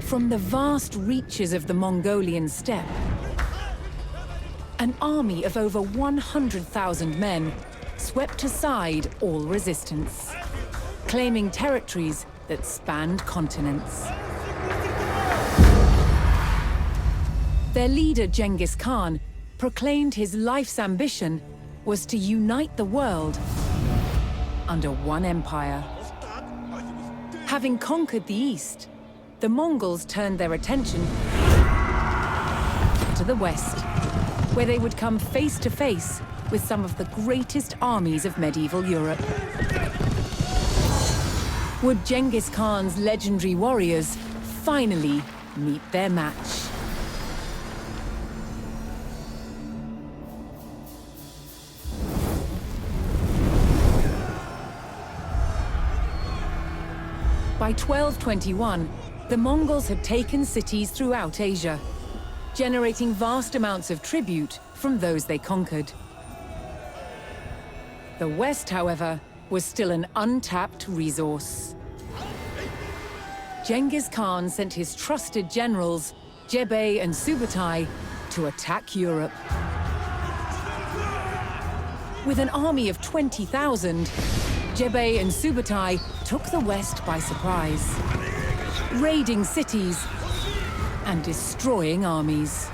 From the vast reaches of the Mongolian steppe, an army of over 100,000 men swept aside all resistance, claiming territories that spanned continents. Their leader, Genghis Khan, proclaimed his life's ambition was to unite the world under one empire. Having conquered the East, the Mongols turned their attention to the West, where they would come face to face with some of the greatest armies of medieval Europe. Would Genghis Khan's legendary warriors finally meet their match? By 1221, the Mongols had taken cities throughout Asia, generating vast amounts of tribute from those they conquered. The West, however, was still an untapped resource. Genghis Khan sent his trusted generals, Jebei and Subutai, to attack Europe. With an army of 20,000, Jebei and Subutai took the West by surprise, raiding cities and destroying armies.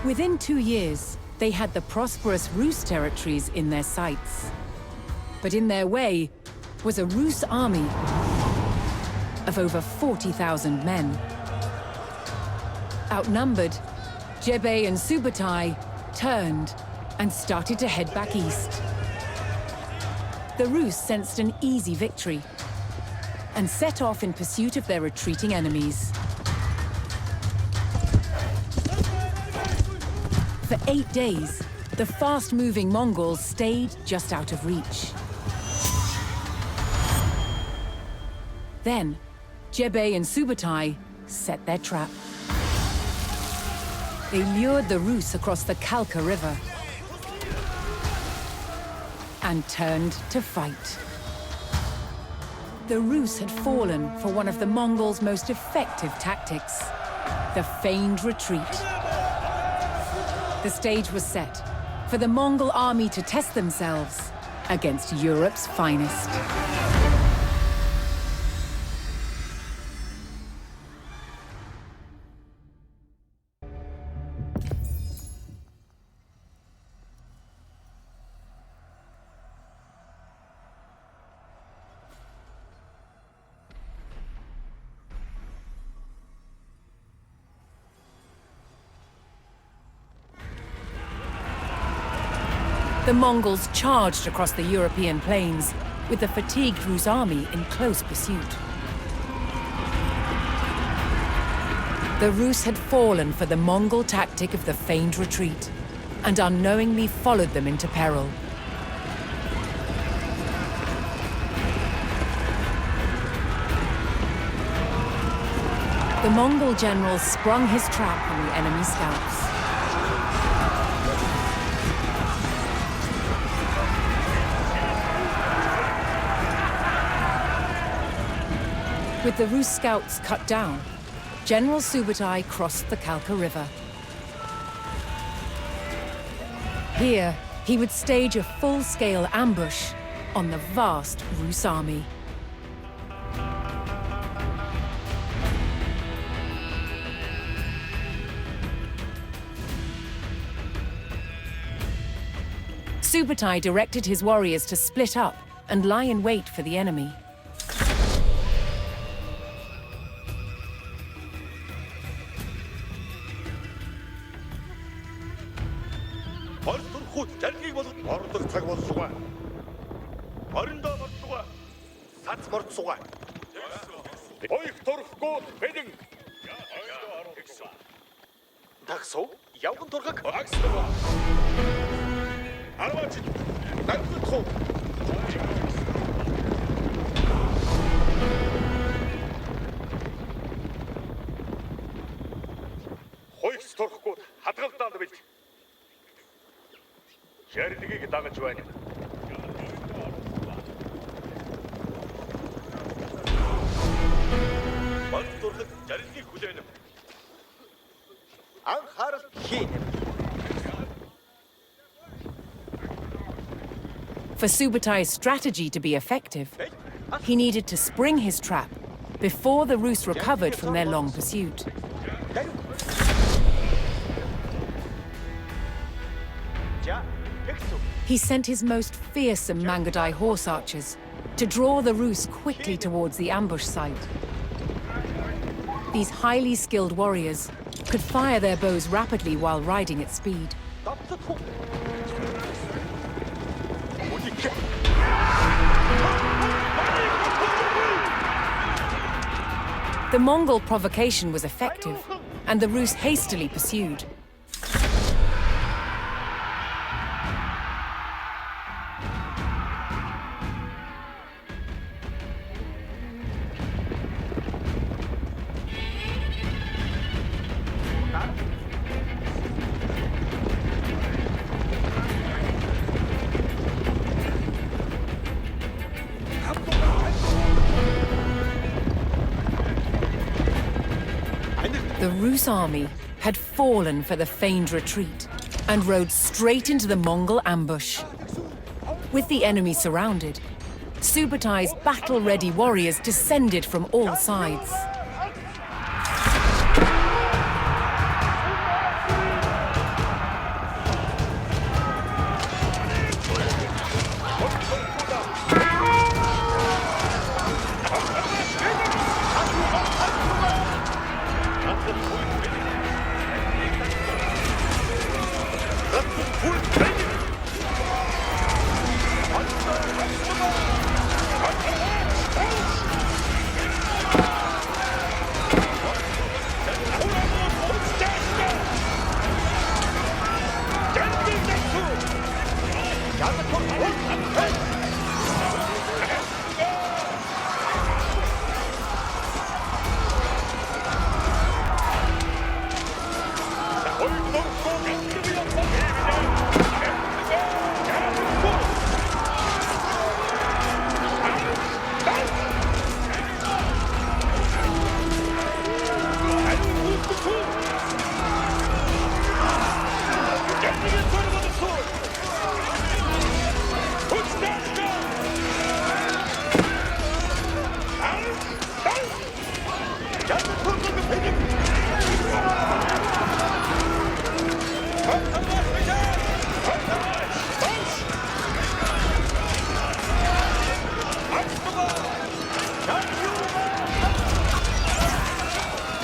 Within 2 years, they had the prosperous Rus territories in their sights. But in their way was a Rus army of over 40,000 men. Outnumbered, Jebei and Subutai turned and started to head back east. The Rus sensed an easy victory and set off in pursuit of their retreating enemies. For 8 days, the fast-moving Mongols stayed just out of reach. Then, Jebei and Subutai set their trap. They lured the Rus across the Kalka River and turned to fight. The Rus had fallen for one of the Mongols' most effective tactics, the feigned retreat. The stage was set for the Mongol army to test themselves against Europe's finest. The Mongols charged across the European plains, with the fatigued Rus army in close pursuit. The Rus had fallen for the Mongol tactic of the feigned retreat, and unknowingly followed them into peril. The Mongol general sprung his trap on the enemy scouts. With the Rus scouts cut down, General Subutai crossed the Kalka River. Here, he would stage a full-scale ambush on the vast Rus army. Subutai directed his warriors to split up and lie in wait for the enemy. For Subutai's strategy to be effective, he needed to spring his trap before the Rus recovered from their long pursuit. He sent his most fearsome Mangadai horse archers to draw the Rus quickly towards the ambush site. These highly skilled warriors could fire their bows rapidly while riding at speed. The Mongol provocation was effective, and the Rus hastily pursued. The Rus army had fallen for the feigned retreat and rode straight into the Mongol ambush. With the enemy surrounded, Subutai's battle-ready warriors descended from all sides.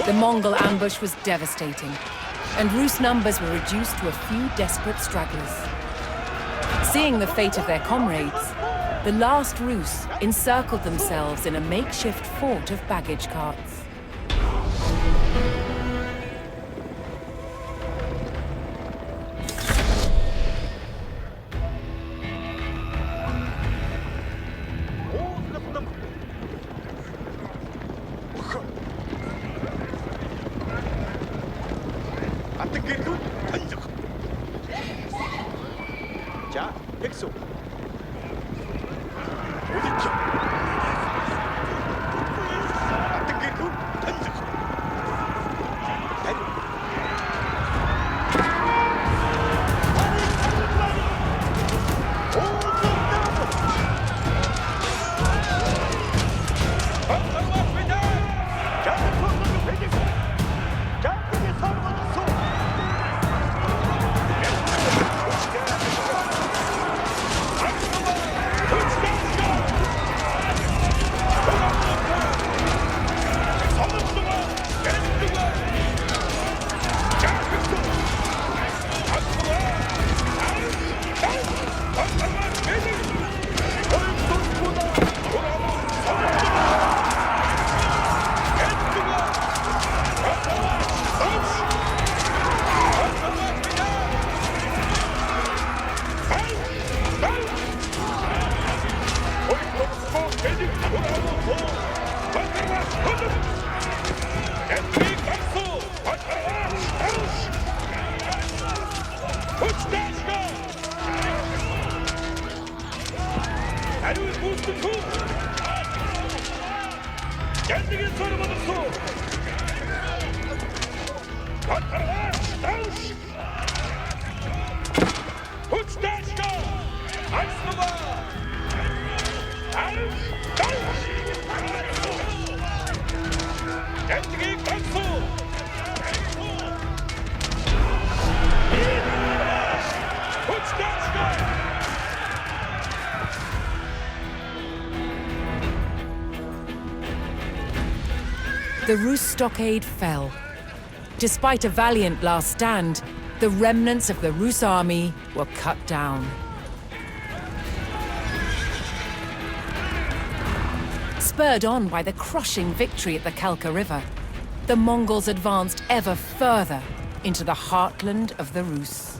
The Mongol ambush was devastating, and Rus numbers were reduced to a few desperate stragglers. Seeing the fate of their comrades, the last Rus encircled themselves in a makeshift fort of baggage carts. The Rus stockade fell. Despite a valiant last stand, the remnants of the Rus army were cut down. Spurred on by the crushing victory at the Kalka River, the Mongols advanced ever further into the heartland of the Rus.